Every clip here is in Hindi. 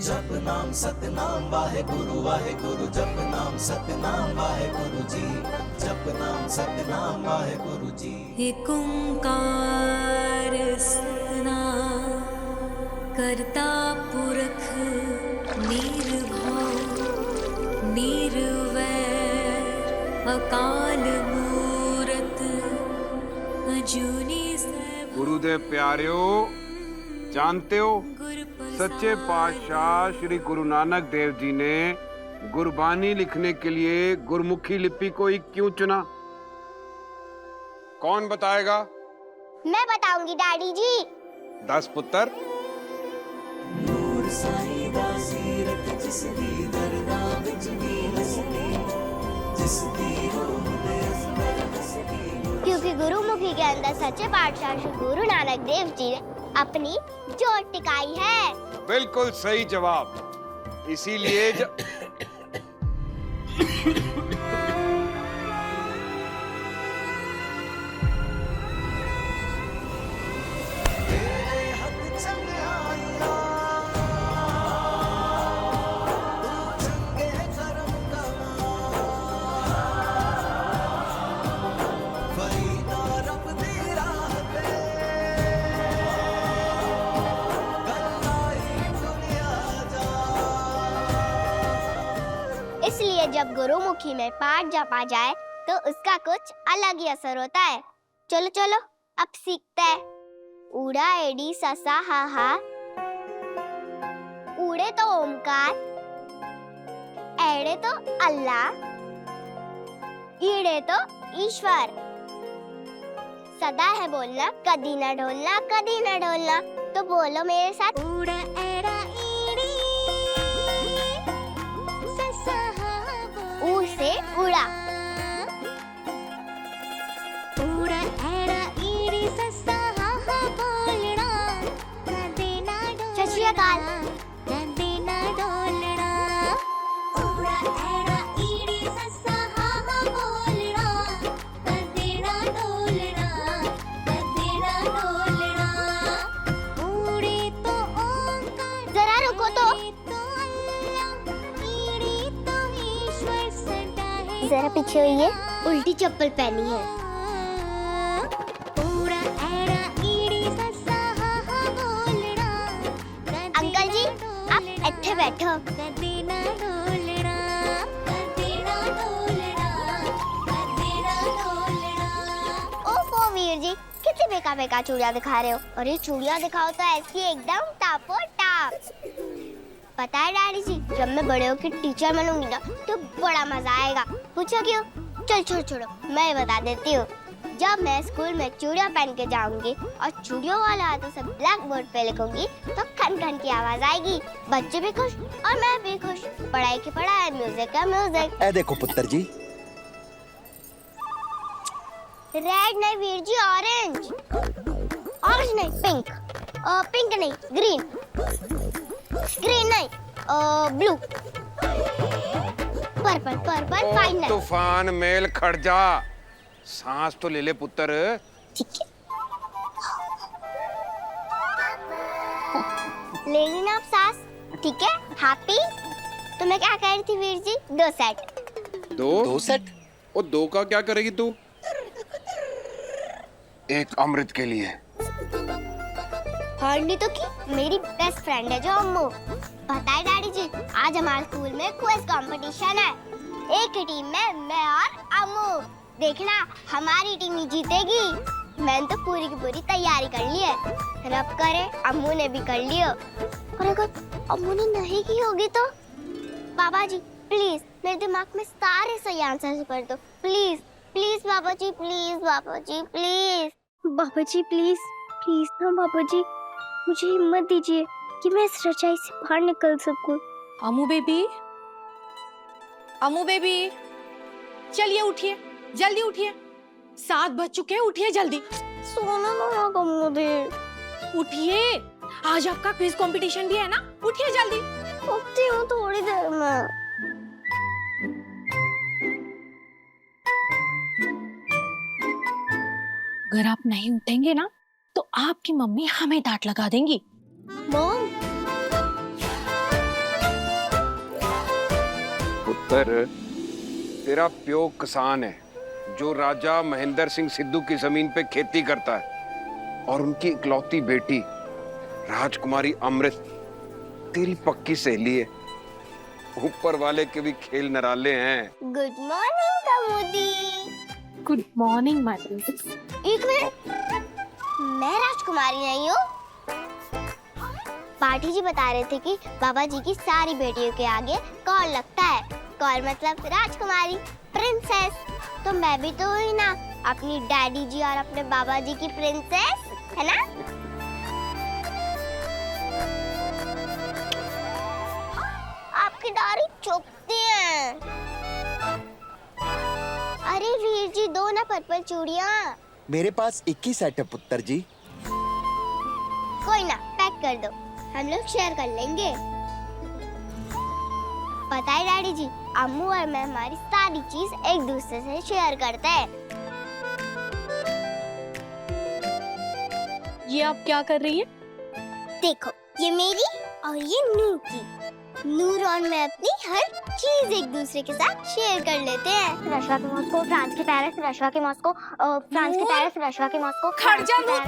जप नाम सतनाम वाहे गुरु जप नाम सतनाम वाहे गुरु जी, जप नाम सतनाम वाहे गुरु जी। एक ओंकार सतनाम करता पुरख निर्भय निर्वैर अकाल मूरत अजूनी सैभव। गुरुदेव प्यारेओ, जानते हो सच्चे पातशाह श्री गुरु नानक देव जी ने गुरबानी लिखने के लिए गुरमुखी लिपि को ही क्यों चुना? कौन बताएगा? मैं बताऊंगी डैडी जी। 10 पुत्र। नूर साईं दा सीरत जिस दी दरगाह विच दी हसदी, जिस दी रूह दे असगर हसदी। क्योंकि गुरुमुखी के अंदर सच्चे पातशाह श्री गुरु नानक देव जी ने अपनी जोत टिकाई है। बिल्कुल सही जवाब। इसीलिए इसलिए जब गुरुमुखी में पाठ जपा जाए तो उसका कुछ अलग ही असर होता है। चलो चलो अब सीखते हैं। ऊड़ा एडी ससा हा हा, ऊड़े तो ओमकार, एड़े तो अल्लाह, ईड़े तो ईश्वर। सदा है बोलना, कदी न ढोलना, कदी न ढोलना। तो बोलो मेरे साथ। ऊड़ा एड़ा ईड़ी ससा हा हा। ऊ से उड़ा। ऊड़ा एड़ा ईड़ी ससा हा हा बोलना, कदी न ढोलना। सत श्री अकाल। कदी न ढोलना। ऊड़ा एड़ा ईड़ी ससा हा हा बोलना, कदी न ढोलना, कदी न ढोलना। ऊड़े तो ओंकार, जरा रुको तो। जरा पीछे होइए, उल्टी चप्पल पहनी है। अंकल जी आप इत्थे बैठो। ओफो वीर जी, कितनी बेका चूड़ियां दिखा रहे हो। और ये चूड़ियां दिखाओ तो ऐसी एकदम टापो टाप। पता है डैडी जी, जब मैं बड़े होकर टीचर बनूंगी ना तो बड़ा मजा आएगा। पूछो क्यों? चल छोड़ो मैं बता देती हूँ। जब मैं स्कूल में चूड़ियां पहन के जाऊंगी और चूड़ियों वाला हाथों से ब्लैक बोर्ड पे लिखूंगी तो खन खन की आवाज आएगी। बच्चे भी खुश और मैं भी खुश। पढ़ाई की पढ़ाई, म्यूजिक का म्यूजिक। ए देखो पुत्र जी, रेड नहीं वीर जी, ऑरेंज। ऑरेंज नहीं, पिंक। पिंक नहीं, ग्रीन। ग्रीन नहीं, ब्लू। Purple purple final. तूफान मेल खड़ जा, सांस तो ले ले पुत्र। ठीक है, ले ली ना आप सांस। ठीक है, हैप्पी। तो मैं क्या कह रही थी वीर जी? 2 सेट। दो सेट? और 2 का क्या करेगी तू? एक अमृत के लिए। हरनी तो की मेरी बेस्ट फ्रेंड है जो अम्मू। पता है डैडी जी, आज हमारे स्कूल में क्विज कंपटीशन है। एक ही टीम में मैं और अम्मू। देखना हमारी टीम ही जीतेगी। मैंने तो पूरी की पूरी तैयारी कर ली है। रब करे अम्मू ने भी कर लियो। और अगर अम्मू ने नहीं की होगी तो? बाबा जी प्लीज मेरे दिमाग में सारे सही आंसर कर दो। Please please Baba ji, please Baba ji, please Baba ji, please please ना बाबा जी, मुझे हिम्मत दीजिए कि मैं इस रजाई से बाहर निकल सकूं। अमू बेबी, अमू बेबी, चलिए उठिए, जल्दी उठिए। 7 बज चुके हैं, उठिए जल्दी। सोना ना कमू दे। उठिए, आज आपका क्विज कंपटीशन भी है ना, उठिए जल्दी। उठती हूँ थोड़ी देर में। अगर आप नहीं उठेंगे ना तो आपकी मम्मी हमें डांट लगा देंगी। मॉम पुत्र, तेरा प्यो किसान है जो राजा महेंद्र सिंह सिद्धू की जमीन पे खेती करता है, और उनकी इकलौती बेटी राजकुमारी अमृत तेरी पक्की सहेली है। ऊपर वाले के भी खेल निराले हैं। गुड मॉर्निंग कमोदी। Good morning my princess. एक मिनट, मैं राजकुमारी नहीं हूँ। पाठी जी बता रहे थे कि बाबा जी की सारी बेटियों के आगे कौर लगता है। कौर मतलब राजकुमारी, प्रिंसेस। तो मैं भी तो हुई ना, अपनी डैडी जी और अपने बाबा जी की प्रिंसेस, है ना? आपकी दाढ़ी चुभती है। अरे वीर जी, दो ना पर्पल चूड़ियाँ। मेरे पास 21 सेट है पुत्र जी। कोई ना, पैक कर दो, हम लोग शेयर कर लेंगे। पता है डैडी जी, अम्मू और मैं हमारी सारी चीज एक दूसरे से शेयर करते हैं। ये आप क्या कर रही हैं? देखो, ये मेरी और ये नूर की। नूर और मैं अपनी हर चीज एक दूसरे के साथ शेयर कर लेते हैं। रशवा के मॉस्को, फ्रांस के पेरिस, रशवा के मॉस्को, फ्रांस के पेरिस, रशवा के मॉस्को। खड़ जा नूर।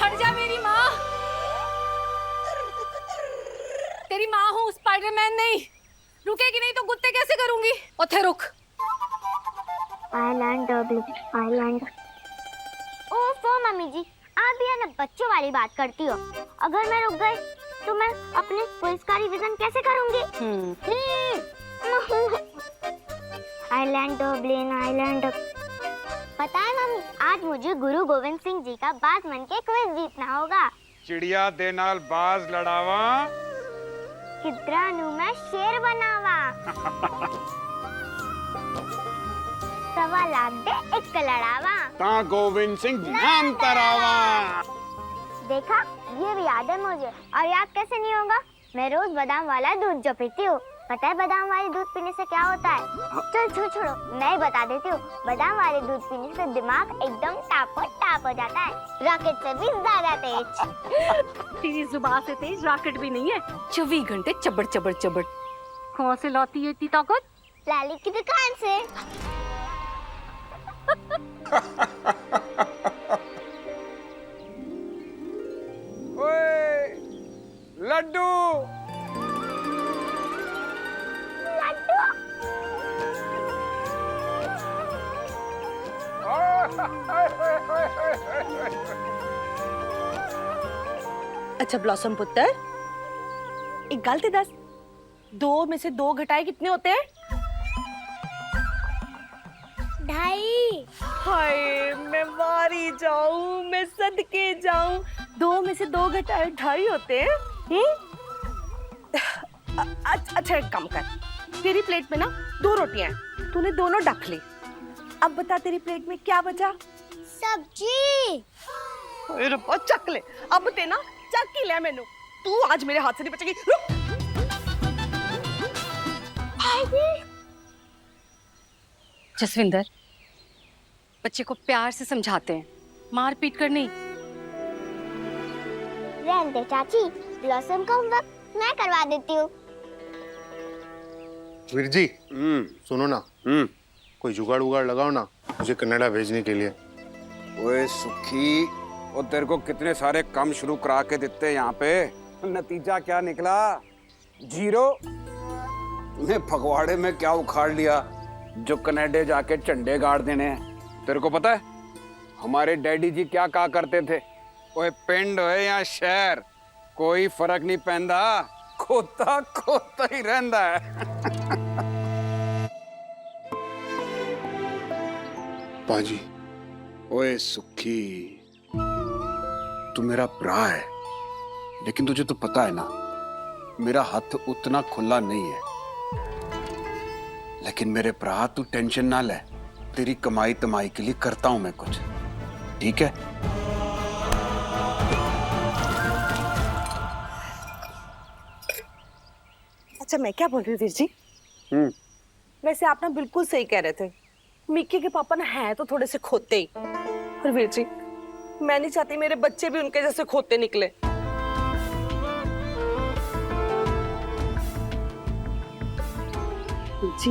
हट जा मेरी माँ। तेरी माँ हूँ, स्पाइडरमैन नहीं। रुकेगी नहीं तो गुत्ते कैसे करूंगी? ओथे रुक। Island island. ओफो मम्मी जी, आप भी है ना बच्चों वाली बात करती हो। अगर मैं रुक गई तो मैं अपने क्विज का रिवीजन कैसे करूंगी? Island Dublin island. पता है मम्मी, आज मुझे गुरु गोविंद सिंह जी का बाज मन के क्विज जीतना होगा। चिड़िया दे नाल बाज लड़ावा, किद्रा नु मैं शेर बनावा। सवा लाख दे एक लड़ावा, ता गोविंद सिंह नाम तरावा। देखा, ये भी याद है मुझे। और याद कैसे नहीं होगा? मैं रोज बादाम वाला दूध जो पीती हूँ। पता है बादाम वाले दूध पीने से क्या होता है? चल छोड़ो, मैं ही बता देती हूँ। बादाम वाले दूध पीने से दिमाग एकदम टाप हो जाता है, रॉकेट से भी ज्यादा तेज। तेरी जुबान से तेज रॉकेट भी नहीं है। 24 घंटे चबड़ चबड़ चबड़। कहाँ से लाती है इतनी ताकत? लाली की दुकान से। ओए लड्डू, अच्छा ब्लॉसम पुत्र, एक गलती दस, 2 में से 2 घटाए कितने होते हैं? 2.5। हाय, मैं मारी जाऊं, मैं सदके जाऊं। 2 में से 2 घटाए 2.5 होते हैं। अच्छा एक काम कर, तेरी प्लेट में ना 2 रोटियां हैं, तूने दोनों ढक ली। अब बता तेरी प्लेट में क्या बचा? सब्जी। अरे रब्बा, चक ले। अब ते ना चक ही ले मैनू। तू आज मेरे हाथ से नहीं बचेगी। रुक। जसविंदर, बच्चे को प्यार से समझाते हैं, मार पीट कर नहीं। रहने दे चाची, ब्लॉसम का होमवर्क मैं करवा देती हूँ। वीर जी, सुनो ना, कोई जुगाड़ उगाड़ लगाओ ना मुझे कनाडा भेजने के लिए। ओए सुखी, वो तेरे को कितने सारे काम शुरू करा के देते यहाँ पे, नतीजा क्या निकला? 0। तूने फगवाड़े में क्या उखाड़ लिया जो कनाडा जाके झंडे गाड़ देने हैं? तेरे को पता है हमारे डैडी जी क्या कहा करते थे? ओए पिंड होए या शहर, कोई फर्क नहीं पैंदा, खोता खोता ही रहंदा है। पाजी, ओए सुखी, तू मेरा भरा है, लेकिन तुझे तो पता है ना मेरा हाथ उतना खुला नहीं है। लेकिन मेरे भरा, तू टेंशन ना ले, तेरी कमाई तमाई के लिए करता हूं मैं कुछ, ठीक है? अच्छा मैं क्या बोल रही हूँ वीर जी? वैसे आप ना बिल्कुल सही कह रहे थे। मिक्की के पापा ना है तो थोड़े से खोते ही। और वीर जी, मैं नहीं चाहती मेरे बच्चे भी उनके जैसे खोते निकले। जी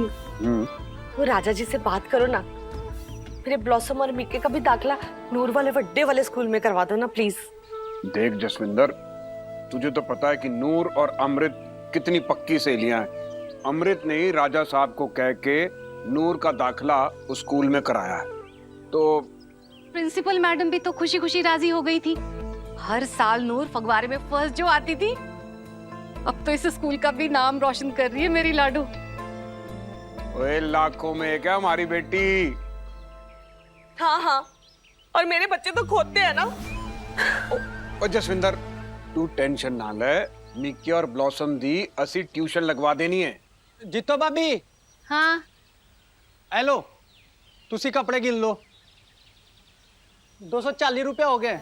वो राजा जी से बात करो ना, मेरे ब्लॉसम और मिक्के का भी दाखला नूर वाले बड़े वाले स्कूल में करवा दो ना प्लीज। देख जसविंदर, तुझे तो पता है कि नूर और अमृत कितनी पक्की सहेलियां हैं। अमृत ने ही राजा साहब को कह के नूर का दाखला उस स्कूल में कराया है। तो प्रिंसिपल मैडम भी तो खुशी खुशी राजी हो गई थी। हर साल नूर फगवारे में फर्स्ट जो आती थी, अब तो इस स्कूल का भी नाम रोशन कर रही है मेरी लाडू। ओए लाखों में एक है हमारी बेटी। हाँ हाँ, और मेरे बच्चे तो खोते हैं ना। ओ जसविंदर, तू टेंशन ना ले, निक्की और ब्लॉसम दी असी ट्यूशन लगवा देनी है। जीतो भाभी, हाँ हेलो, तुसी कपड़े गिन लो। 240 रुपए हो गए।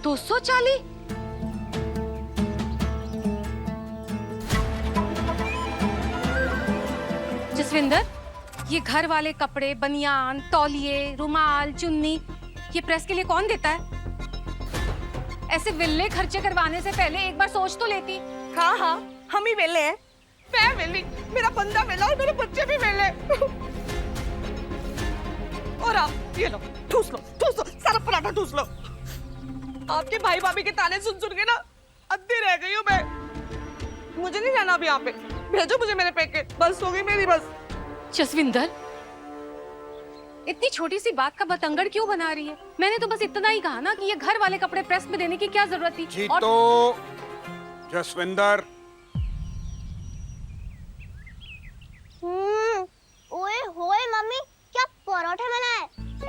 240? जसविंदर, ये घर वाले कपड़े, बनियान, तौलिए, रुमाल, चुन्नी, ये प्रेस के लिए कौन देता है? ऐसे विल्ले खर्चे करवाने से पहले एक बार सोच तो लेती। हाँ हाँ, हम ही वेले हैं। मैं वेली, मेरा बंदा वेला और मेरे बच्चे भी वेले। और आप ये लो, ठूस लो, सारा पराठा ठूस लो। आपके भाई भाभी के ताने सुन सुन के ना अद्धी रह गई हूँ मैं। मुझे नहीं रहना अब यहाँ पे, भेजो मुझे मेरे पैके। बस हो गई मेरी बस। जसविंदर, इतनी छोटी सी बात का बतंगड़ क्यों बना रही है? मैंने तो बस इतना ही कहा ना कि ये घर वाले कपड़े प्रेस में देने की क्या जरूरत थी। जी और... तो जसविंदर, ओए होए मम्मी, क्या परोठे बनाए,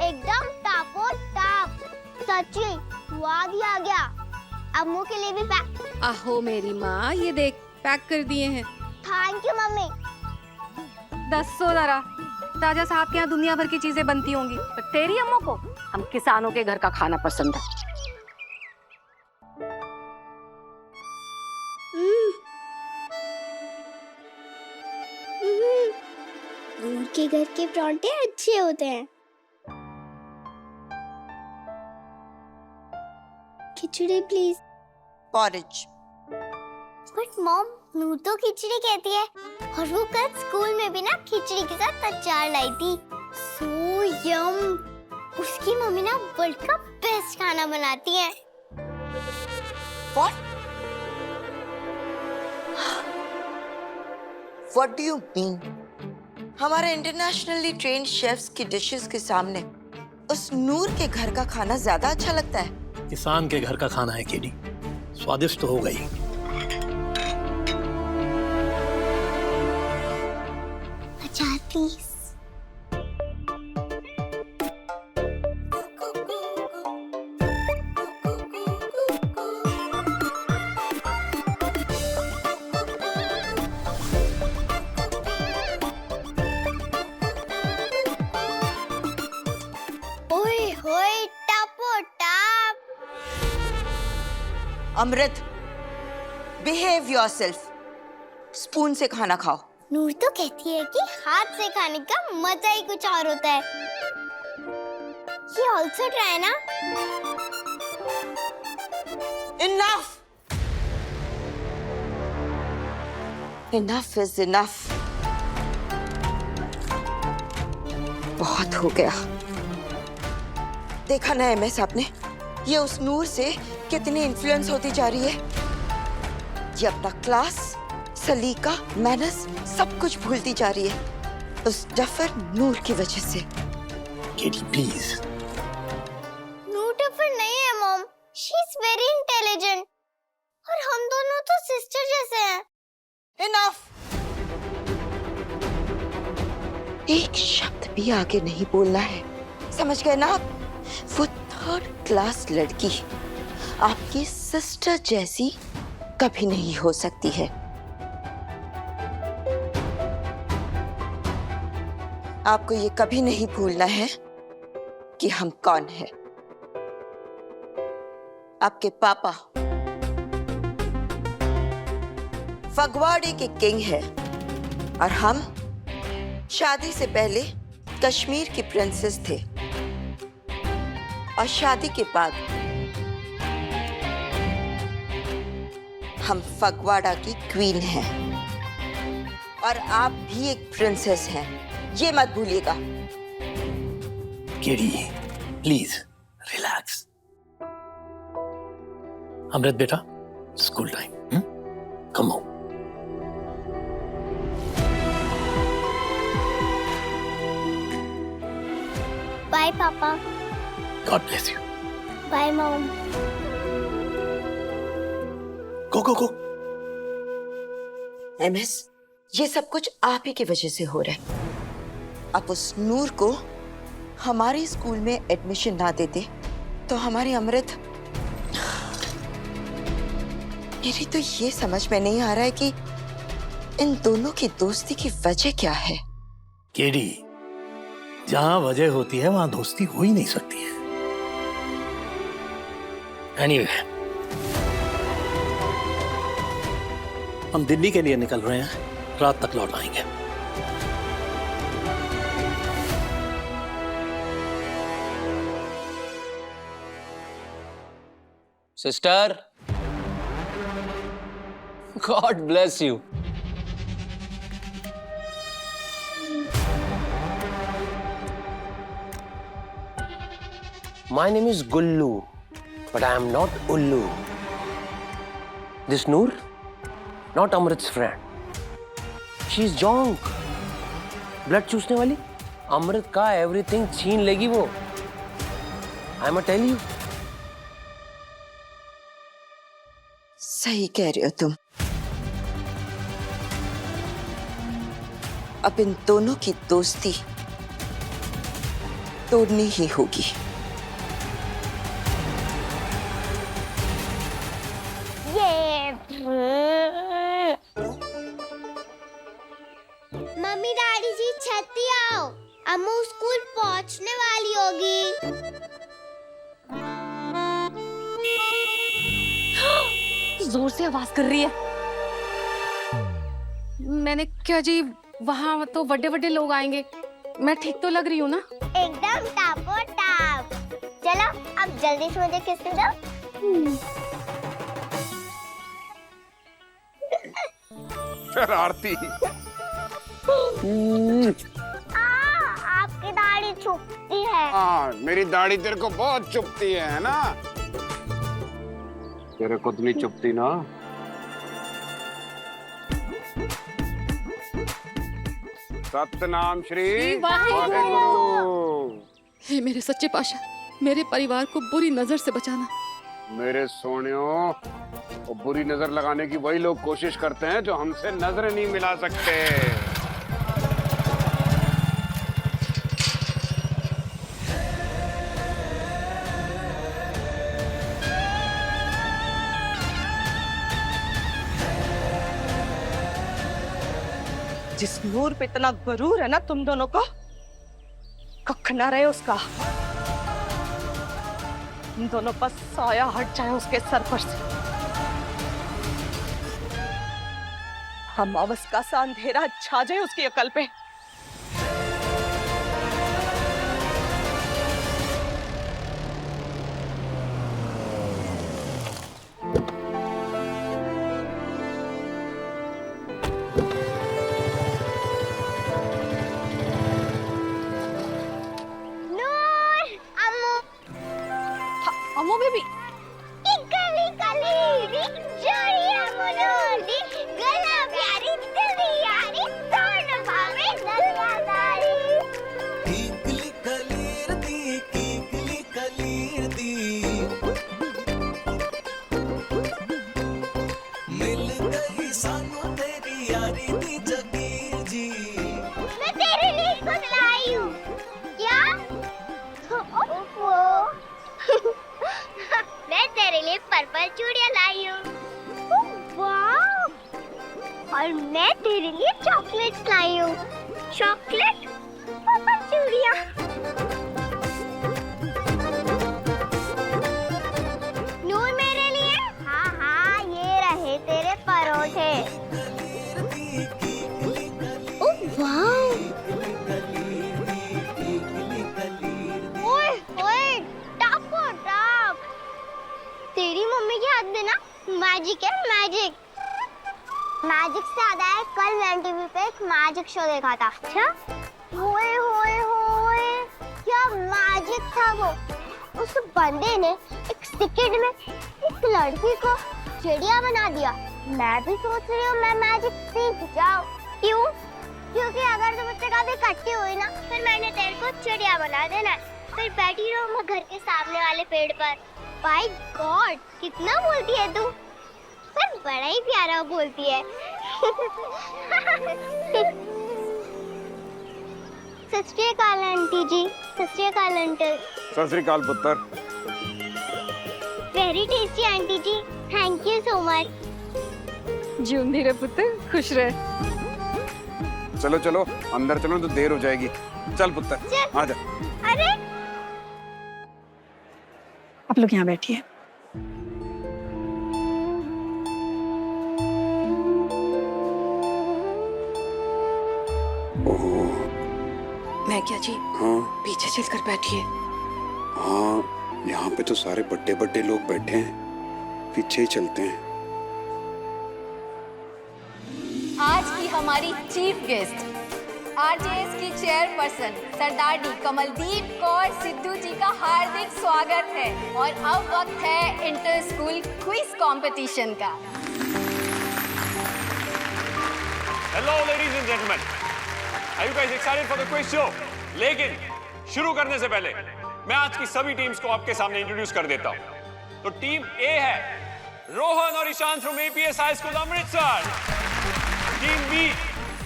एकदम टापो टाप। सच्ची स्वाद ही आ गया। अम्मू के लिए भी पैक। आहो मेरी माँ, ये देख पैक कर दिए हैं। Thank you mummy. 10 जरा। राजा साहब के यहाँ दुनिया भर की चीजें बनती होंगी, पर तेरी अम्मू को हम किसानों के घर का खाना पसंद है। दूर के घर के परांठे अच्छे होते हैं। खिचड़ी प्लीज। पॉरेज। बट मॉम, नूर तो खिचड़ी कहती है, और वो कल स्कूल में भी ना खिचड़ी के साथ अचार लाई थी। सो यम। उसकी मम्मी ना वर्ल्ड का बेस्ट खाना बनाती है। What do you mean? हमारे इंटरनेशनली ट्रेन्ड शेफ्स की डिशेस के सामने उस नूर के घर का खाना ज्यादा अच्छा लगता है। किसान के घर का खाना है केडी, स्वादिष्ट तो होगा ही। अचार प्लीज। ओए होए टापो टाप। अमृत, बिहेव योरसेल्फ। स्पून से खाना खाओ। नूर तो कहती है कि हाथ से खाने का मजा ही कुछ और होता है। ये ऑल्सो ट्राई ना। Enough, enough is enough. बहुत हो गया। देखा ना एमएस आपने, ये उस नूर से कितनी इन्फ्लुएंस होती जा रही है। ये अपना क्लास, सलीका, मैनर्स सब कुछ भूलती जा रही है उस डफर नूर की वजह से। KD please. नूर डफर नहीं है mom, she is very intelligent, और हम दोनों तो सिस्टर जैसे हैं। इनफ। एक शब्द भी आगे नहीं बोलना है, समझ गए ना आप? वो 3rd क्लास लड़की आपकी सिस्टर जैसी कभी नहीं हो सकती है। आपको ये कभी नहीं भूलना है कि हम कौन हैं। आपके पापा फगवाड़े के किंग हैं और हम शादी से पहले कश्मीर की प्रिंसेस थे, और शादी के बाद हम फगवाड़ा की क्वीन हैं और आप भी एक प्रिंसेस हैं, ये मत भूलिएगा। KD, please relax. अमृत बेटा, school time, come on. Bye papa. God bless you. Bye mom. Go go go. MS, ये सब कुछ आप ही की वजह से हो रहा है। आप उस नूर को हमारे स्कूल में एडमिशन ना देते तो हमारी अमृत। मेरी तो ये समझ में नहीं आ रहा है कि इन दोनों की दोस्ती की वजह क्या है। केडी, जहां वजह होती है वहां दोस्ती हो ही नहीं सकती है। एनीवे, हम दिल्ली के लिए निकल रहे हैं, रात तक लौट आएंगे। Sister, God bless you. My name is Gullu, but I am not Ullu. This Noor, not Amrit's friend. She is Jonk. Blood चूसने वाली अमृत का everything छीन लेगी वो। I must tell you. सही कह रहे हो तुम। अब इन दोनों की दोस्ती तोड़नी ही होगी। मम्मी डैडी जी छत्ती आओ, अम्मू स्कूल पहुंचने वाली होगी। जोर से आवाज कर रही है। मैंने क्या जी, वहाँ तो बड़े बड़े लोग आएंगे। मैं ठीक तो लग रही हूँ ना? एकदम टापो टाप। चलो अब जल्दी से मुझे किस दो। शरारती। आपकी दाढ़ी चुभती है। हाँ, मेरी दाढ़ी तेरे को बहुत चुभती है ना? तेरे को तो नहीं चुभती ना? सतनाम श्री वाहेगुरु। हे मेरे सच्चे पाशाह, मेरे परिवार को बुरी नजर से बचाना। मेरे सोनियों, वो बुरी नजर लगाने की वही लोग कोशिश करते हैं जो हमसे नजर नहीं मिला सकते। जिस नूर पे इतना गरूर है ना तुम दोनों को, कख ना रहे उसका। तुम दोनों पर साया हट जाए उसके सर पर से। अमावस का सा अंधेरा छा जाए उसकी अकल पे। अम्मू बेबी, कली कली जोड़ी अम्मू नूर दी, गला प्यारी दिल यारी, सोन भावे नरियादारी। कीकली कलीर दी, कीकली कलीर दी, मिल गई सानू तेरी यारी दी जगीर जी। मैं तेरे लिए कुछ लाई हूँ। क्या? मैं तेरे लिए पर्पल चूड़ियां लाई हूँ। वाह! और मैं तेरे लिए चॉकलेट्स लाई हूँ। चॉकलेट, पर्पल चूड़ियां। नूर मेरे लिए? हाँ हाँ, ये रहे तेरे परोठे। ओह वाह! ओए ओए, टापो टाप। तेरी मम्मी के हाथ में ना मैजिक है मैजिक। मैजिक से याद आया, कल मैंने टीवी पे एक मैजिक शो देखा था। अच्छा? होए होए होए, क्या मैजिक था वो। उस बंदे ने एक सेकंड में एक लड़की को चिड़िया बना दिया। मैं भी सोच रही हूँ मैं मैजिक सीख जाऊँ। क्यों? क्योंकि अगर तुम मुझसे कभी इकट्ठी हुई ना, फिर मैंने तेरे को चिड़िया बना देना। फिर बैठी रहूँ मैं घर के सामने वाले पेड़ पर। बाय गॉड, कितना बोलती है तू, पर बड़ा ही प्यारा बोलती है। सत श्री अकाल आंटी जी। सत श्री अकाल अंकल। सत श्री अकाल पुत्र। Very tasty aunty ji, thank you so much. जिंदी रहे पुत्र, खुश रहे। चलो चलो अंदर चलो, तो देर हो जाएगी। चल पुत्र आ जा। अरे आप लोग यहाँ बैठिए। मैं क्या जी? हाँ पीछे चलकर बैठिए। हाँ, यहाँ पे तो सारे बड़े बड़े लोग बैठे हैं, पीछे ही चलते हैं। आज की हमारी चीफ गेस्ट आरजेएस की चेयरपर्सन सरदार डी कमलदीप कौर सिद्धू जी का हार्दिक स्वागत है। और अब वक्त है इंटर स्कूल क्विज कंपटीशन का। Hello ladies and gentleman, are you guys excited for the quiz show? लेकिन शुरू करने से पहले मैं आज की सभी टीम्स को आपके सामने इंट्रोड्यूस कर देता हूं। तो टीम ए है रोहन और Ishaan from APS high school Amritsar. Team B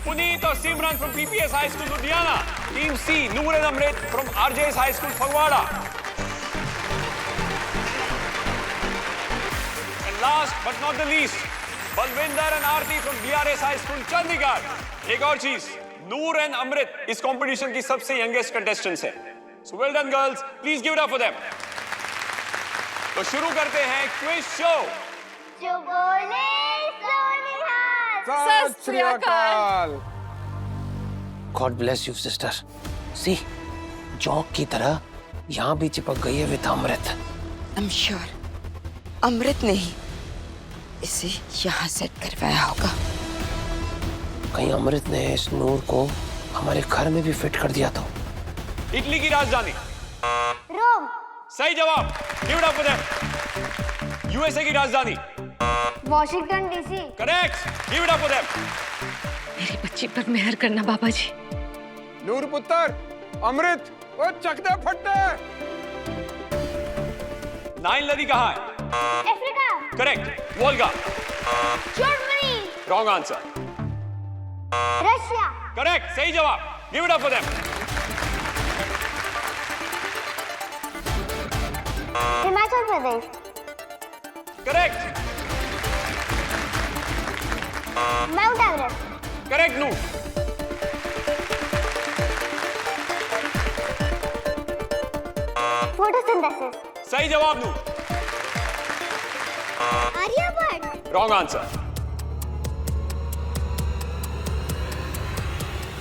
Puneet और Simran from PPS high school Ludhiana. Team C Noor and Amrit from RJS high school Phagwara. And last but not the least, Balwinder and Aarti from DRS high school Chandigarh. एक और चीज, नूर एंड अमृत इस कंपटीशन की सबसे यंगेस्ट कंटेस्टेंट्स हैं। So well done girls, please give it up for them. तो शुरू करते हैं क्विज शो। जो बोले सो निहाल। सत श्री अकाल। God bless you sister. See, जॉक की तरह यहाँ भी चिपक गई है with Amrit. I am sure Amrit ने ही इसे यहाँ सेट करवाया होगा। कहीं अमृत ने इस नूर को हमारे घर में भी फिट कर दिया तो। इटली की राजधानी? रोम। सही जवाब, give it up for them. USA की राजधानी? Washington DC. Correct, give it up for them. मेरी बच्ची पर मेहर करना बाबा जी। नूर पुत्र, अमृत, वो चकते फटते। नाइल नदी कहाँ है? Africa. Correct, Volga. Germany. Wrong answer. Russia. Correct, सही जवाब, give it up for them. Himachal Pradesh. Correct. Mount Everest. Correct नू। फोटोसिंथेसिस। सही जवाब नू। आर्यभट्ट। Wrong answer.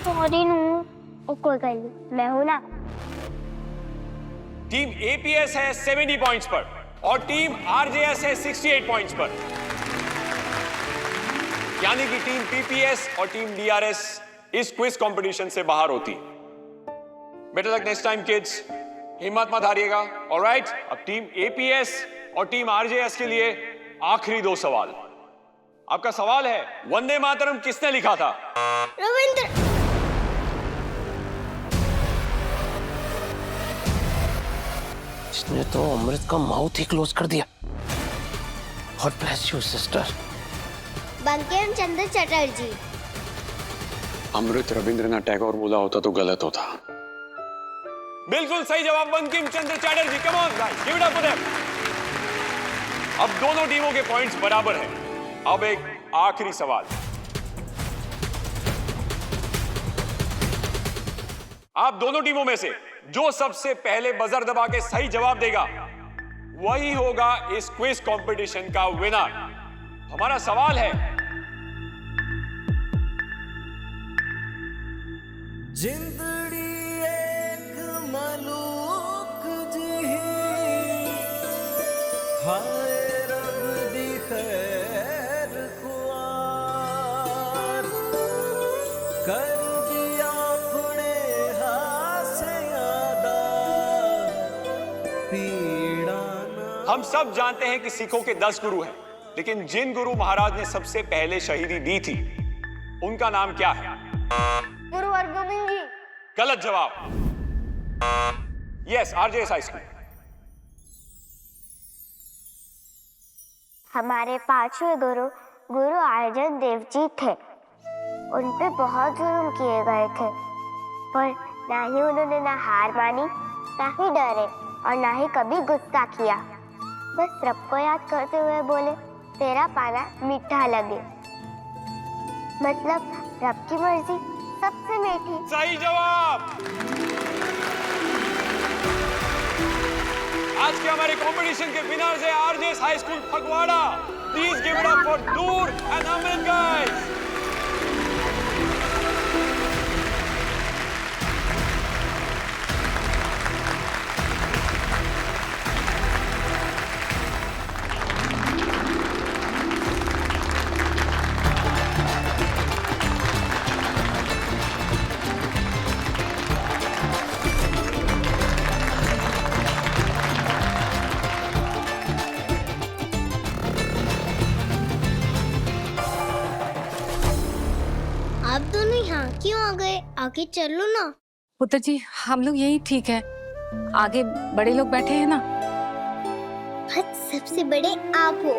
सॉरी नू। ओ कोई गल नहीं, मैं हूं ना। टीम एपीएस है 70 पॉइंट्स पर और टीम आरजेएस है 68 पॉइंट्स पर। यानी कि टीम पीपीएस और टीम डीआरएस इस क्विज कंपटीशन से बाहर होती। Better luck next time kids, हिम्मत मत हारिएगा। ऑलराइट, अब टीम एपीएस और टीम आरजेएस के लिए आखिरी दो सवाल। आपका सवाल है, वंदे मातरम किसने लिखा था? रविंद्र। इसने तो अमृत का माउथ ही क्लोज कर दिया। God bless you sister. Bankim Chandra Chatterjee. Amrit Rabindranath Tagore बोला होता तो गलत होता। बिल्कुल सही जवाब, Bankim Chandra Chatterjee. Come on guys, give it up for them. अब दोनों टीमों के पॉइंट्स बराबर हैं। अब एक आखिरी सवाल। आप दोनों टीमों में से जो सबसे पहले बजर दबा के सही जवाब देगा वही होगा इस क्विज कंपटीशन का विनर। हमारा सवाल है, जिंदड़ी एक मलूक जी हाय रब दी खैर कर दिया अपने हाथ से यादा पीड़ा ना। हम सब जानते हैं कि सिखों के 10 गुरु हैं, लेकिन जिन गुरु महाराज ने सबसे पहले शहीदी दी थी उनका नाम क्या है? गुरु हरगोबिंद जी। गलत जवाब। Yes, RJS high school. हमारे पांचवें गुरु गुरु अर्जन देव जी थे। उन पे बहुत जुल्म किए गए थे, पर ना ही उन्होंने ना हार मानी, ना ही डरे और ना ही कभी गुस्सा किया। बस रब को याद करते हुए बोले, तेरा पाना मीठा लगे। मतलब रब की मर्जी सबसे मीठी। सही जवाब। आज के हमारे कंपटीशन के विनर्स है RJS high school Phagwara. Please give it up for Noor and Amrit guys. आप दोनों यहाँ क्यों आ गए? आगे चलो ना। पुत्र जी, हम लोग यही ठीक है, आगे बड़े लोग बैठे हैं ना। सबसे बड़े आप हो,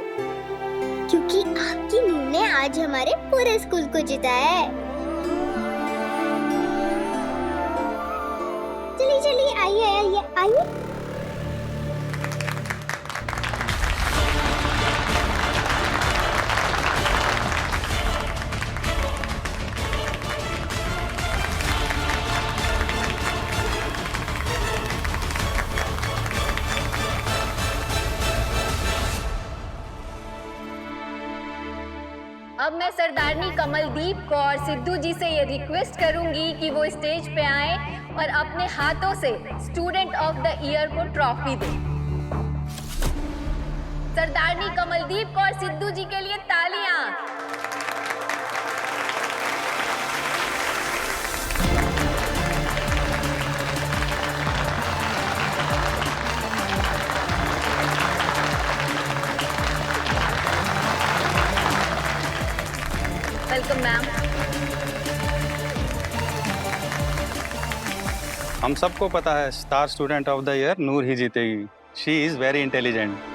क्योंकि आपकी नूह ने आज हमारे पूरे स्कूल को जिताया है। चलिए चलिए, आइए आइए आइए। अब मैं सरदारनी कमलदीप कौर सिद्धू जी से ये रिक्वेस्ट करूंगी कि वो स्टेज पे आए और अपने हाथों से स्टूडेंट ऑफ द ईयर को ट्रॉफी दें। सरदारनी कमलदीप कौर सिद्धू जी के लिए तालियां। Welcome ma'am. हम सबको पता है star student of the year Noor ही जीतेगी। She is very intelligent.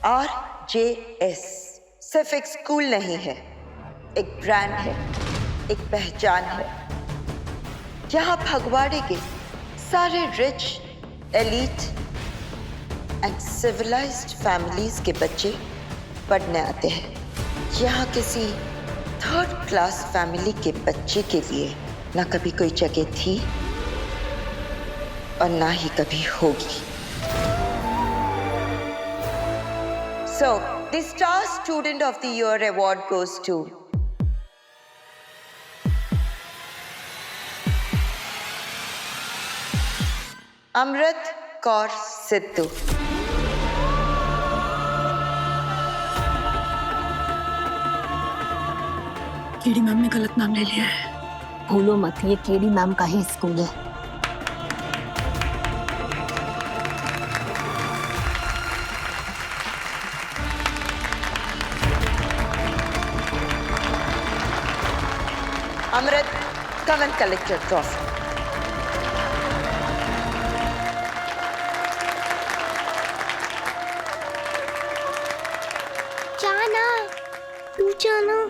RJS सिर्फ एक स्कूल नहीं है, एक ब्रांड है, एक पहचान है, जहां फगवाड़े के सारे rich, elite and civilised families के बच्चे पढ़ने आते हैं। यहाँ किसी थर्ड क्लास फैमिली के बच्चे के लिए ना कभी कोई जगह थी और ना ही कभी होगी। So, the Star Student of the Year award goes to Amrit Kaur Sidhu. KD ma'am ने गलत नाम ले लिया है। भूलो मत, ये केडी मैम का ही स्कूल है। अमृत, come and collect your trophy. जाना, तू जाना।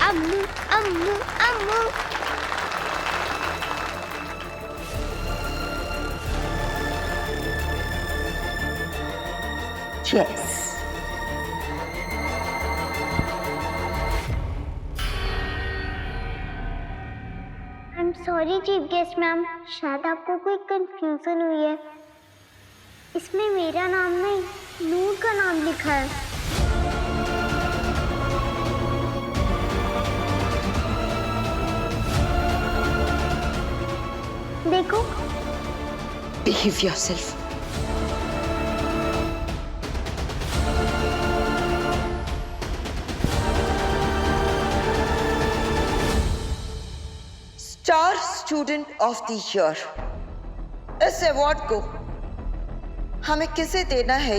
Ammu Ammu Ammu. Yes. I am sorry chief guest ma'am, शायद आपको कोई कंफ्यूजन हुई है। इसमें मेरा नाम नहीं, नूर का नाम लिखा है। देखो। Behave yourself. Star student of the year, इस अवार्ड को हमें किसे देना है,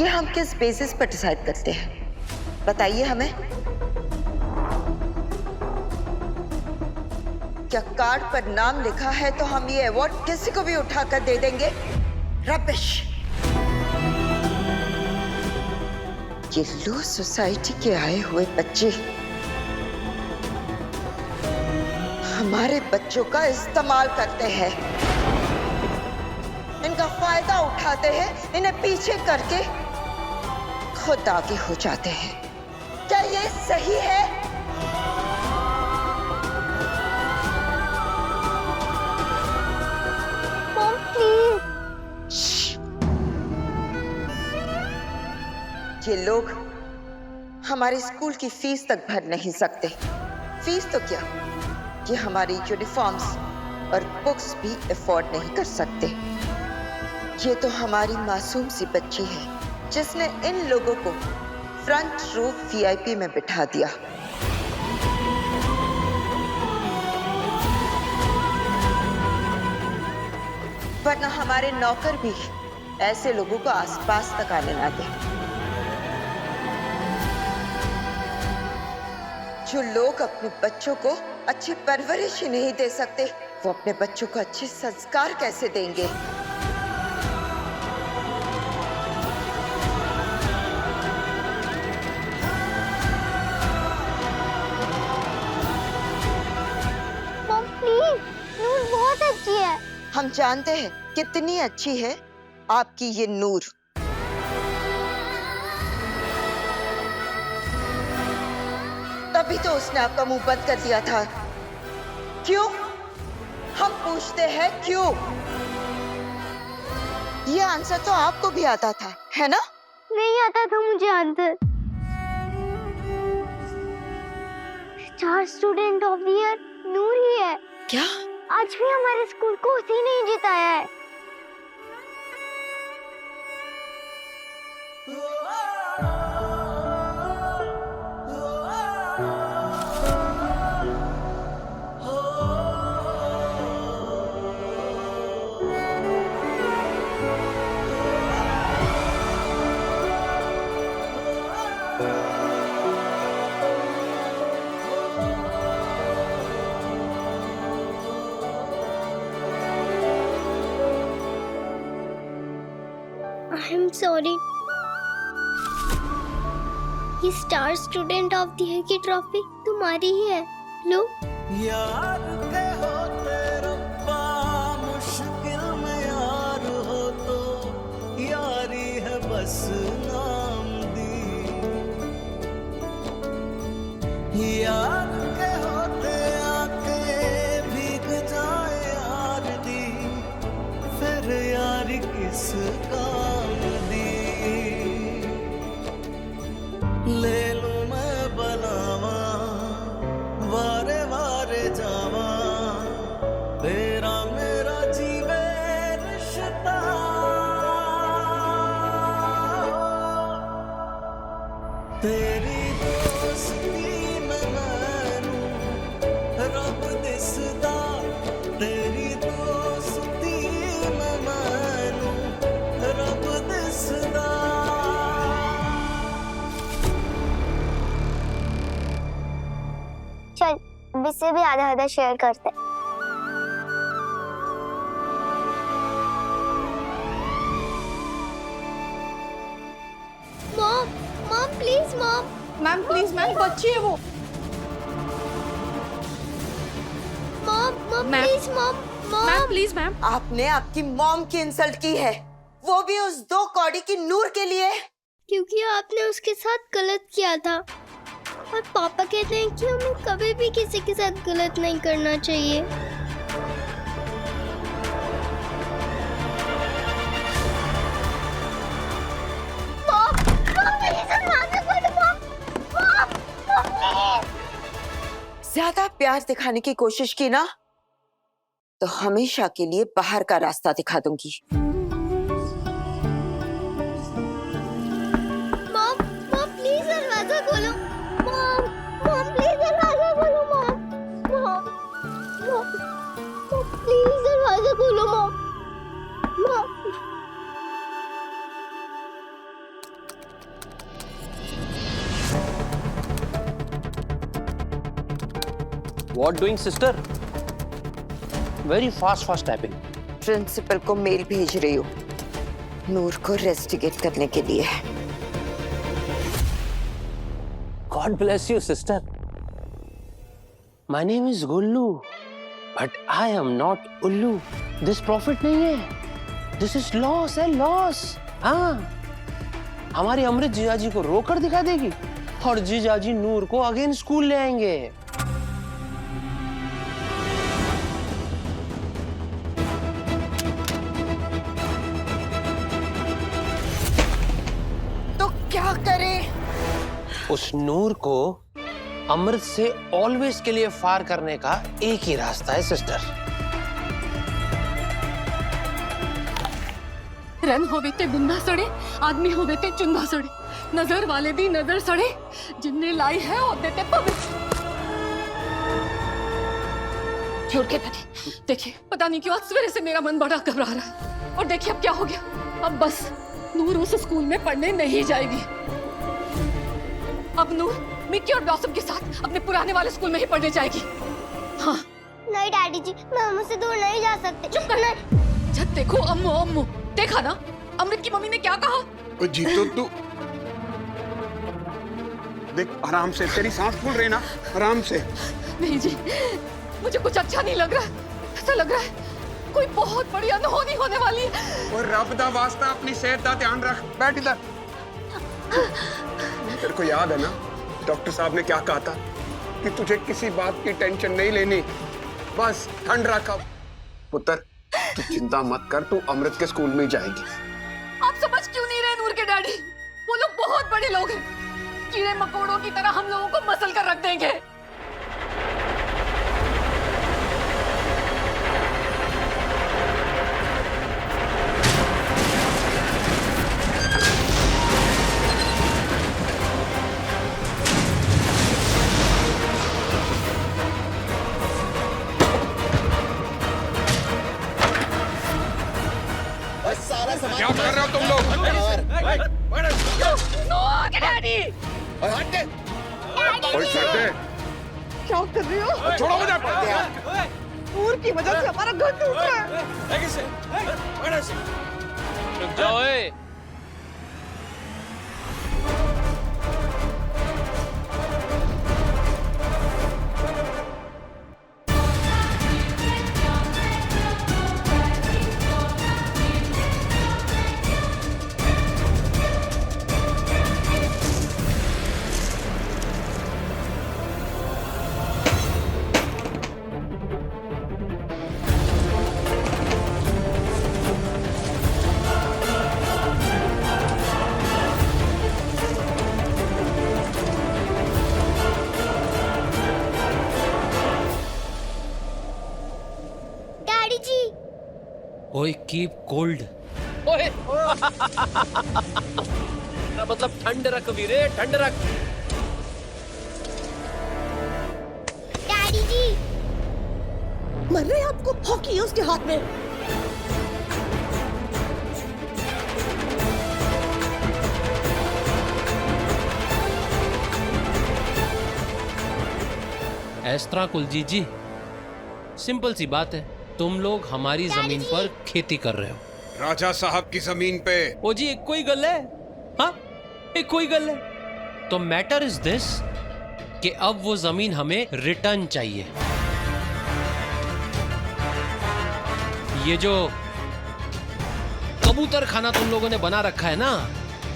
ये हम किस बेसिस पर डिसाइड करते हैं? बताइए हमें। क्या कार्ड पर नाम लिखा है तो हम ये अवार्ड किसी को भी उठाकर दे देंगे? रबिश। ये लो सोसाइटी के आए हुए बच्चे हमारे बच्चों का इस्तेमाल करते हैं, इनका फायदा उठाते हैं, इन्हें पीछे करके खुद आगे हो जाते हैं। क्या ये सही है? Mom please. ये लोग हमारे स्कूल की फीस तक भर नहीं सकते। फीस तो क्या, ये हमारी यूनिफॉर्म्स और बुक्स भी अफोर्ड नहीं कर सकते। ये तो हमारी मासूम सी बच्ची है जिसने इन लोगों को फ्रंट रो वीआईपी में बिठा दिया। वरना हमारे नौकर भी ऐसे लोगों को आसपास तक आने ना दें। जो लोग अपने बच्चों को अच्छी परवरिश ही नहीं दे सकते, वो अपने बच्चों को अच्छे संस्कार कैसे देंगे? मॉम प्लीज, नूर बहुत अच्छी है। हम जानते हैं कितनी अच्छी है आपकी ये नूर। तभी तो उसने आपका मुंह बंद कर दिया था। क्यों? हम पूछते हैं क्यों? ये आंसर तो आपको भी आता था, है ना? नहीं आता था मुझे answer. Star student of the year Noor ही है। क्या? आज भी हमारे स्कूल को उसी ने ही जिताया है। I am sorry. ये star student of the year की ट्रॉफी तुम्हारी ही है, लो। यार के होते रब्बा, मुश्किल में यार हो तो यारी है बस नाम दी। यार के होते आके भीग जाए यार दी, फिर यारी किस काम दी। ले लूं मैं बनावा, वारे वारे जावा, तेरा मेरा जीवे रिश्ता। तेरी दोस्ती में मैनू रब दिसदा, तेरी दोस्ती में मैनू रब दिसदा। चल अब इससे भी आधा आधा शेयर करते। Mom, mom please, mom. Ma'am please ma'am, बच्ची है वो। Mom, mom ma'am. Please, mom, ma'am mom. Please ma'am. आपने आपकी मॉम की इंसल्ट की है, वो भी उस 2 कौड़ी की नूर के लिए। क्योंकि आपने उसके साथ गलत किया था और पापा कहते हैं कि हमें कभी भी किसी के साथ गलत नहीं करना चाहिए। ज्यादा प्यार दिखाने की कोशिश की ना तो हमेशा के लिए बाहर का रास्ता दिखा दूंगी। मॉम प्लीज दरवाजा खोलो। मॉम प्लीज दरवाजा खोलो। मॉम प्लीज दरवाजा खोलो। Mom What doing, sister? Very fast typing. Principal को मेल भेज रही हूँ नूर को रेस्टिगेट करने के लिए। God bless you, sister. My name is Gullu, but I am not Ullu. This profit नहीं है. This is loss है, loss. हाँ, हमारी अमृत जीजाजी को रोकर दिखा देगी और जीजाजी नूर को अगेन स्कूल ले आएंगे। क्या करें? उस नूर को अमृत से ऑलवेज के लिए फार करने का एक ही रास्ता है सिस्टर। रन होवे ते गुंदा सड़े, आदमी होवे ते चुंदा सड़े, नजर वाले दी नजर सड़े, जिनने लाई है ओदे ते पवित्र। छोड़ के देखिए, पता नहीं क्यों आज सवेरे से मेरा मन बड़ा घबरा रहा है। और देखिए अब क्या हो गया, अब बस नूर उस स्कूल में पढ़ने नहीं जाएगी। अब नूर मिक्की और ब्लॉसम के साथ अपने पुराने वाले स्कूल में ही पढ़ने जाएगी। हाँ। नहीं डैडी जी, मैं अम्मू से दूर नहीं जा सकती। चुप करना। जब देखो अम्मू अम्मू, देखा ना अमृत की मम्मी ने क्या कहा। ओ जीतो तू देख, आराम से, तेरी सांस फूल रही ना, आराम से। नहीं जी, मुझे कुछ अच्छा नहीं लग रहा। ऐसा लग रहा है कोई बहुत बड़ी अनहोनी होने वाली है। और रब दा वास्ता अपनी सेहत का ध्यान रख। बैठ इधर। तेरे को याद है ना डॉक्टर साहब ने क्या कहा था कि तुझे किसी बात की टेंशन नहीं लेनी, बस ठंड रख। पुत्र तू चिंता मत कर, तू अमृत के स्कूल में जाएगी। आप समझ क्यों नहीं रहे नूर के डैडी? वो लोग बहुत बड़े लोग हैं, कीड़े मकोड़ों की तरह हम लोगों को मसल कर रख देंगे। क्या कर रहे हो तुम लोग? क्या कर रही हो? छोड़ो मुझे। नूर की वजह से हमारा घर टूट रहा है। रुक जाओ। ओए कीप कोल्ड। ओए मतलब ठंड रख वीरे, ठंड रख। डैडी जी मर रहे आपको, हॉकी है उसके हाथ में। इस तरह कुलजीत जी, सिंपल सी बात है, तुम लोग हमारी जमीन पर खेती कर रहे हो। राजा साहब की जमीन पे। ओ जी एक कोई गल है, हाँ एक कोई गल है। तो मैटर इज दिस कि अब वो जमीन हमें रिटर्न चाहिए। ये जो कबूतर खाना तुम लोगों ने बना रखा है ना,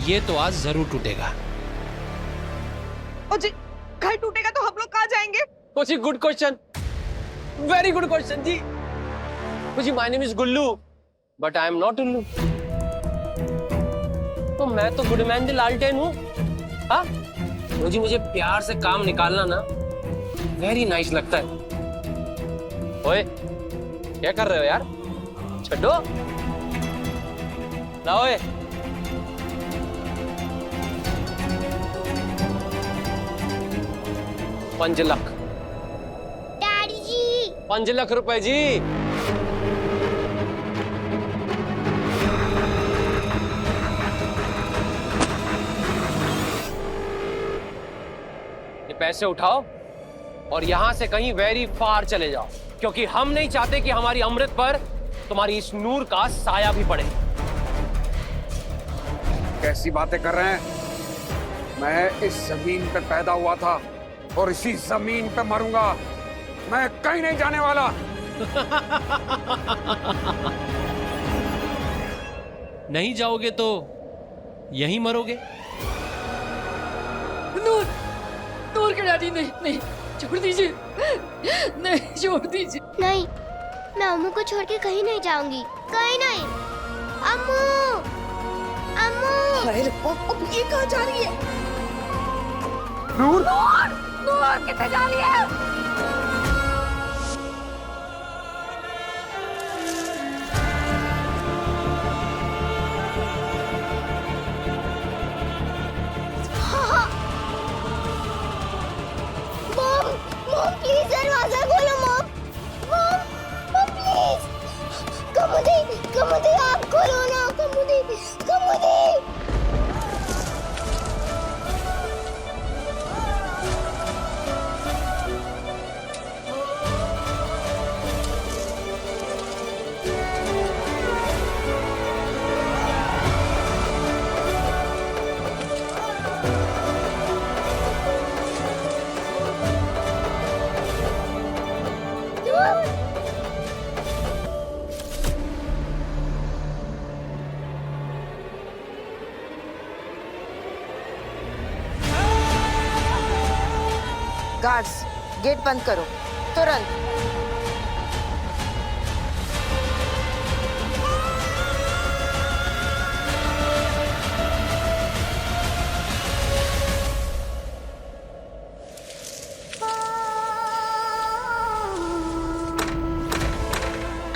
ये तो आज जरूर टूटेगा। ओ जी, घर टूटेगा तो हम लोग कहाँ जाएंगे? ओ जी, good question, very good question जी। ओ जी, my name is Gullu but I am not उल्लू। तो मैं तो गुडमैन द लालटेन हूँ। हाँ ओ जी, मुझे प्यार से काम निकालना ना वेरी नाइस लगता है। ओए, क्या कर रहे हो यार? छड्डो लाओ। 5 लाख। डैडी जी 5 लाख रुपए जी। ये पैसे उठाओ और यहां से कहीं वेरी फार चले जाओ, क्योंकि हम नहीं चाहते कि हमारी अमृत पर तुम्हारी इस नूर का साया भी पड़े। कैसी बातें कर रहे हैं? मैं इस जमीन पे पैदा हुआ था और इसी जमीन पे मरूंगा। मैं कहीं नहीं जाने वाला। नहीं जाओगे तो यहीं मरोगे। नूर, नूर के डैडी, नहीं नहीं, छोड़ दीजिए, नहीं छोड़ दीजिए। नहीं, मैं अम्मू को छोड़ के कहीं नहीं जाऊंगी, कहीं नहीं। अम्मू, अम्मू। हाय रे, अब ये कहाँ जा रही है? नूर, नूर, नूर कितने जा रही है? मॉम, मॉम प्लीज दरवाजा खोलो mom. Mom, mom please. Kamudi, Kamudi आप खोलो ना, कमुदी, कमुदी। गार्ड्स, गेट बंद करो तुरंत।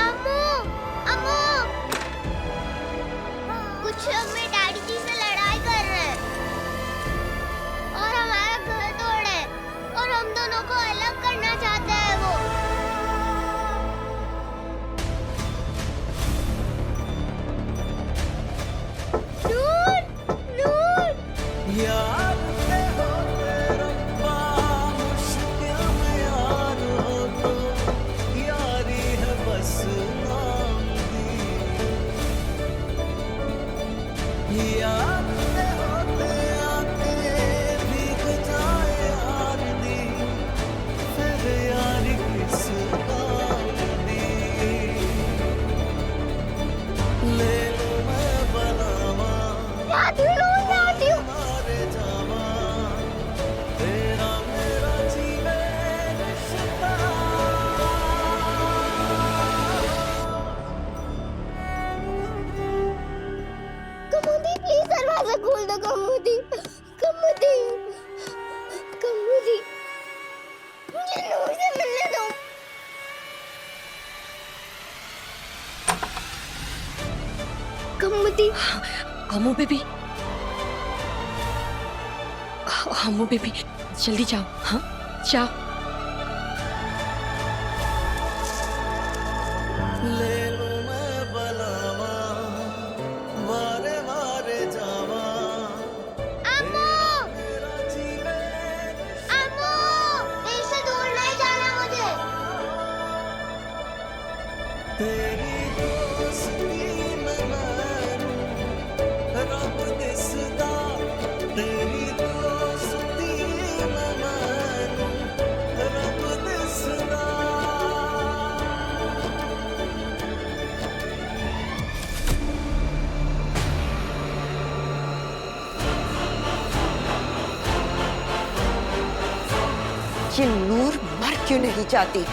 अम्मू, अम्मू। कुछ लोग मेरे डैडी जी से लड़ाई कर रहे हैं और हमारा घर तोड़े और हम दोनों को अलग करना चाहते हैं वो। नूर, नूर। यार ते होते रब्बा, मुश्किल में यार हो तो यारी है बस नाम दी। यार ते होते आके भीग जाए यार दी, फिर यारी किस काम दी। ले लो मैं बनावा, रात में रोज आती हूँ। मारे जावा, तेरा मेरा जीवे रिश्ता। कमुदी प्लीज दरवाजा खोल दो, कमुदी, कमुदी, कमुदी। मुझे नूर से मिलने दो। कमुदी। अम्मू बेबी, अम्मू बेबी, जल्दी जाओ। हाँ जाओ। ले लो मैं बनावा, वारे वारे जावा, अम्मू, मेरा जीवे अम्मू, मेरे से दूर नहीं जाना मुझे। तेरी दोस्ती में मैं रब दिसदा, तेरी दोस्ती में मैं रब दिसदा। क्यों नहीं चाहती?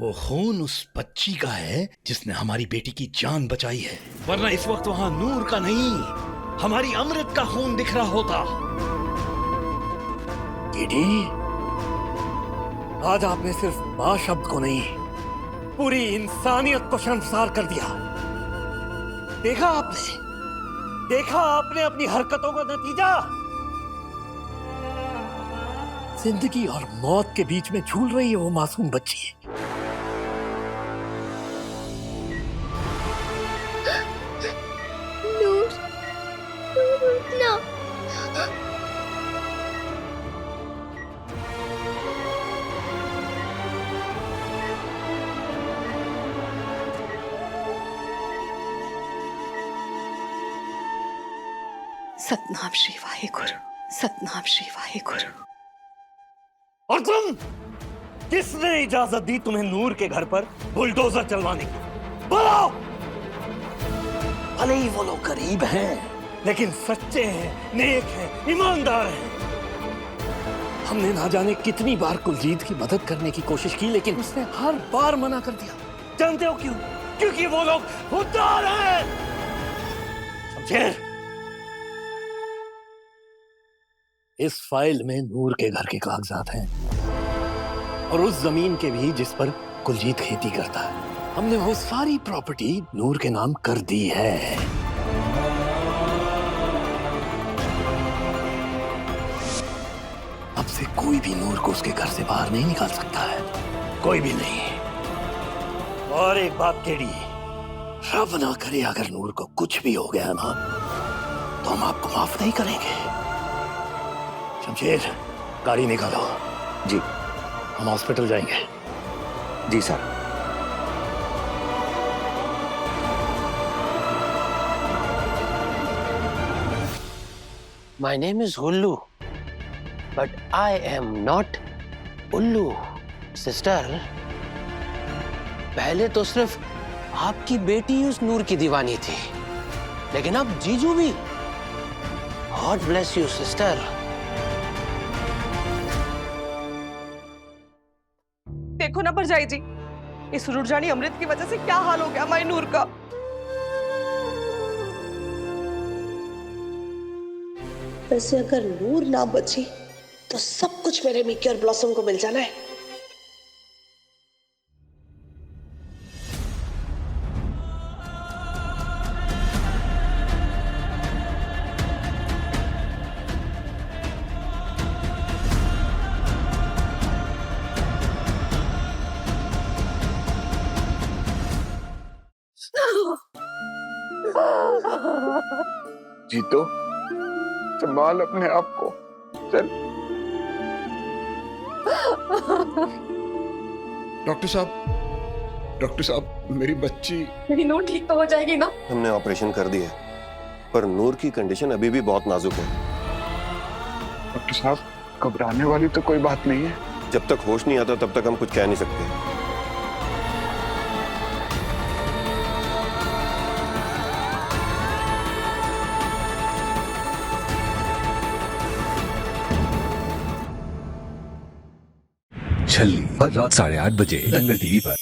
वो खून उस बच्ची का है जिसने हमारी बेटी की जान बचाई है, वरना इस वक्त वहां नूर का नहीं, हमारी अमृत का खून दिख रहा होता। कीडी, आज आपने सिर्फ मां शब्द को नहीं, पूरी इंसानियत को शर्मसार कर दिया। देखा आपने अपनी हरकतों का नतीजा। जिंदगी और मौत के बीच में झूल रही है वो मासूम बच्ची। सतनाम श्री वाहेगुरु, सतनाम श्री वाहेगुरु। और तुम, किसने इजाजत दी तुम्हें नूर के घर पर बुलडोजर चलवाने की? बोलो। भले ही वो लोग गरीब हैं, लेकिन सच्चे हैं, नेक हैं, ईमानदार हैं। हमने ना जाने कितनी बार कुलजीत की मदद करने की कोशिश की, लेकिन उसने हर बार मना कर दिया। जानते हो क्यों? क्योंकि वो लोग खुददार हैं। समझे? इस फाइल में नूर के घर के कागजात हैं और उस जमीन के भी जिस पर कुलजीत खेती करता है। हमने वो सारी प्रॉपर्टी नूर के नाम कर दी है। अब से कोई भी नूर को उसके घर से बाहर नहीं निकाल सकता है, कोई भी नहीं। और एक बात केडी, रब ना करे अगर नूर को कुछ भी हो गया ना, तो हम आपको माफ नहीं करेंगे। शमशेर, गाड़ी निकालो। जी। हम हॉस्पिटल जाएंगे। जी sir. My name is Gullu, but I am not Ullu, sister. पहले तो सिर्फ आपकी बेटी उस नूर की दीवानी थी, लेकिन अब जीजू भी। God bless you, sister. देखो ना भरजाई जी, इस रुरजानी अमृत की वजह से क्या हाल हो गया हमारी नूर का। वैसे अगर नूर ना बची तो सब कुछ मेरे मिक्की और ब्लॉसम को मिल जाना है। जीतो, संभाल अपने आप को। चल। डॉक्टर साहब, मेरी बच्ची। मेरी नूर ठीक तो हो जाएगी ना? हमने ऑपरेशन कर दिया है, पर नूर की कंडीशन अभी भी बहुत नाजुक है। डॉक्टर साहब, घबराने वाली तो कोई बात नहीं है। जब तक होश नहीं आता तब तक हम कुछ कह नहीं सकते। छल्ली, हर रात 8:30 बजे दंगल टीवी पर।